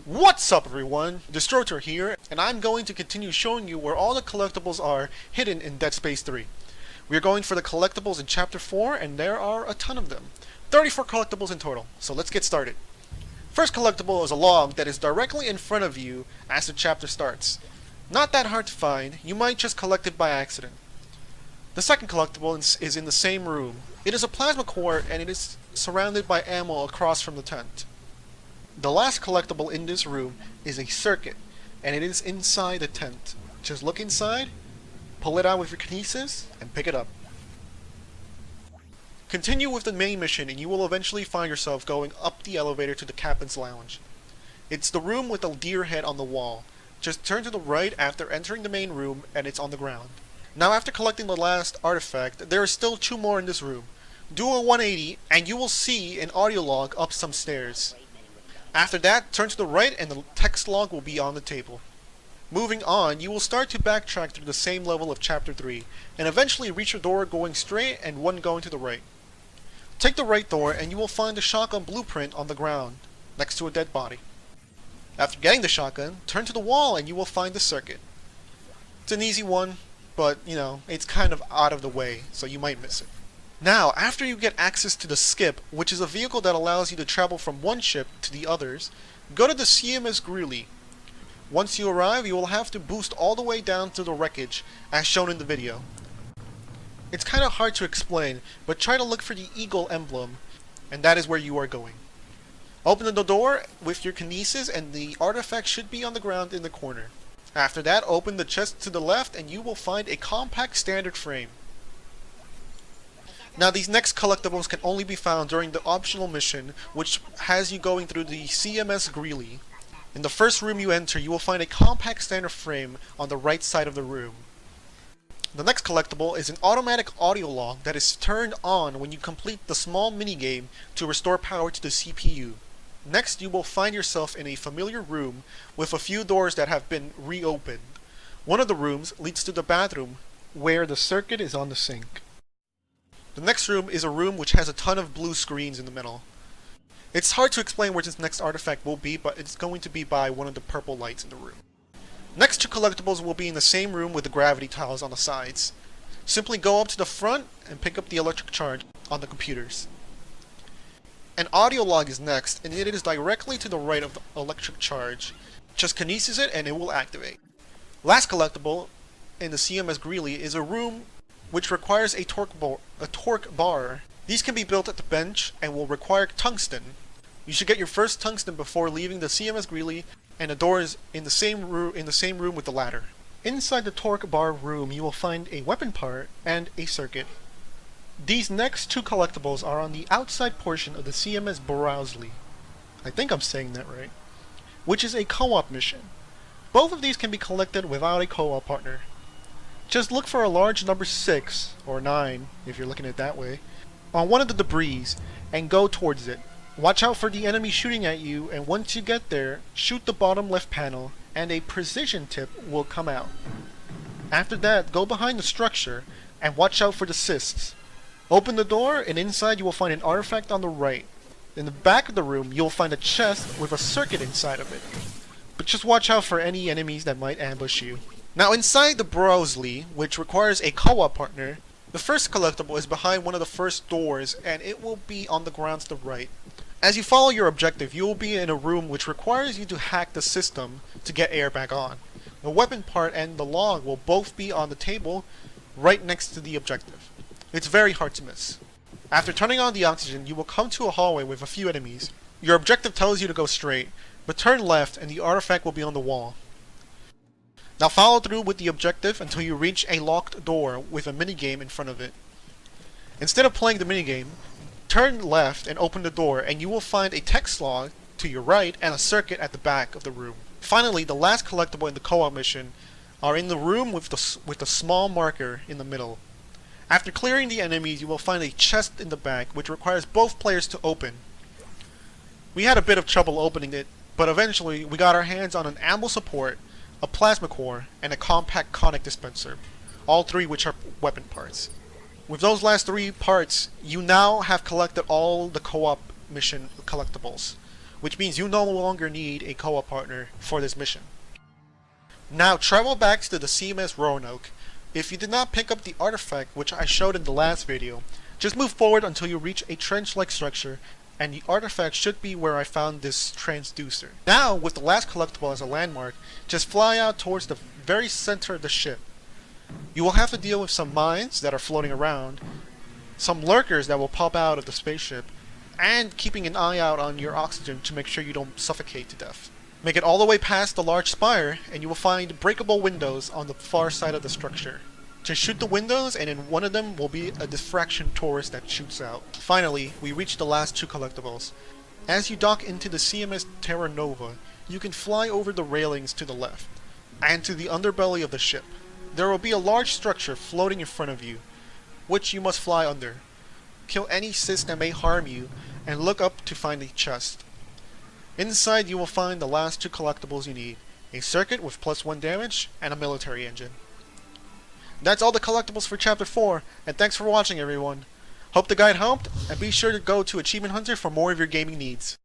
What's up everyone, Destrotor here, and I'm going to continue showing you where all the collectibles are hidden in Dead Space 3. We are going for the collectibles in Chapter 4, and there are a ton of them. 34 collectibles in total, so let's get started. First collectible is a log that is directly in front of you as the chapter starts. Not that hard to find, you might just collect it by accident. The second collectible is in the same room. It is a plasma core and it is surrounded by ammo across from the tent. The last collectible in this room is a circuit, and it is inside the tent. Just look inside, pull it out with your kinesis, and pick it up. Continue with the main mission and you will eventually find yourself going up the elevator to the captain's lounge. It's the room with the deer head on the wall. Just turn to the right after entering the main room and it's on the ground. Now after collecting the last artifact, there are still 2 more in this room. Do a 180 and you will see an audio log up some stairs. After that, turn to the right and the text log will be on the table. Moving on, you will start to backtrack through the same level of Chapter 3, and eventually reach a door going straight and one going to the right. Take the right door and you will find the shotgun blueprint on the ground, next to a dead body. After getting the shotgun, turn to the wall and you will find the circuit. It's an easy one, but it's kind of out of the way, so you might miss it. Now, after you get access to the Skip, which is a vehicle that allows you to travel from one ship to the others, go to the CMS Greeley. Once you arrive, you will have to boost all the way down to the wreckage, as shown in the video. It's kinda hard to explain, but try to look for the eagle emblem, and that is where you are going. Open the door with your kinesis and the artifact should be on the ground in the corner. After that, open the chest to the left and you will find a compact standard frame. Now these next collectibles can only be found during the optional mission, which has you going through the CMS Greeley. In the first room you enter, you will find a compact standard frame on the right side of the room. The next collectible is an automatic audio log that is turned on when you complete the small minigame to restore power to the CPU. Next, you will find yourself in a familiar room with a few doors that have been reopened. One of the rooms leads to the bathroom, where the circuit is on the sink. The next room is a room which has a ton of blue screens in the middle. It's hard to explain where this next artifact will be, but it's going to be by one of the purple lights in the room. Next 2 collectibles will be in the same room with the gravity tiles on the sides. Simply go up to the front and pick up the electric charge on the computers. An audio log is next, and it is directly to the right of the electric charge. Just kinesis it and it will activate. Last collectible in the CMS Greeley is a room which requires a torque bar. These can be built at the bench and will require tungsten. You should get your first tungsten before leaving the CMS Greeley, and the door is in the same room with the ladder. Inside the torque bar room you will find a weapon part and a circuit. These next 2 collectibles are on the outside portion of the CMS Borowsley. I think I'm saying that right. Which is a co-op mission. Both of these can be collected without a co-op partner. Just look for a large number 6, or 9, if you're looking at it that way, on one of the debris, and go towards it. Watch out for the enemy shooting at you, and once you get there, shoot the bottom left panel, and a precision tip will come out. After that, go behind the structure, and watch out for the cysts. Open the door, and inside you will find an artifact on the right. In the back of the room, you'll find a chest with a circuit inside of it. But just watch out for any enemies that might ambush you. Now inside the Browsley, which requires a co-op partner, the first collectible is behind one of the first doors and it will be on the ground to the right. As you follow your objective, you will be in a room which requires you to hack the system to get air back on. The weapon part and the log will both be on the table right next to the objective. It's very hard to miss. After turning on the oxygen, you will come to a hallway with a few enemies. Your objective tells you to go straight, but turn left and the artifact will be on the wall. Now follow through with the objective until you reach a locked door with a minigame in front of it. Instead of playing the minigame, turn left and open the door and you will find a text log to your right and a circuit at the back of the room. Finally, the last collectible in the co-op mission are in the room with the small marker in the middle. After clearing the enemies, you will find a chest in the back which requires both players to open. We had a bit of trouble opening it, but eventually we got our hands on an ammo support, a plasma core, and a compact conic dispenser, all 3 which are weapon parts. With those last 3 parts, you now have collected all the co-op mission collectibles. which means you no longer need a co-op partner for this mission. Now travel back to the CMS Roanoke. If you did not pick up the artifact which I showed in the last video, just move forward until you reach a trench-like structure, and the artifact should be where I found this transducer. Now, with the last collectible as a landmark, just fly out towards the very center of the ship. You will have to deal with some mines that are floating around, some lurkers that will pop out of the spaceship, and keeping an eye out on your oxygen to make sure you don't suffocate to death. Make it all the way past the large spire, and you will find breakable windows on the far side of the structure. Just shoot the windows, and in one of them will be a diffraction torus that shoots out. Finally, we reach the last two collectibles. As you dock into the CMS Terra Nova, you can fly over the railings to the left, and to the underbelly of the ship. There will be a large structure floating in front of you, which you must fly under. Kill any Sys that may harm you, and look up to find a chest. Inside you will find the last two collectibles you need, a circuit with +1 damage, and a military engine. That's all the collectibles for Chapter 4, and thanks for watching everyone. Hope the guide helped, and be sure to go to Achievement Hunter for more of your gaming needs.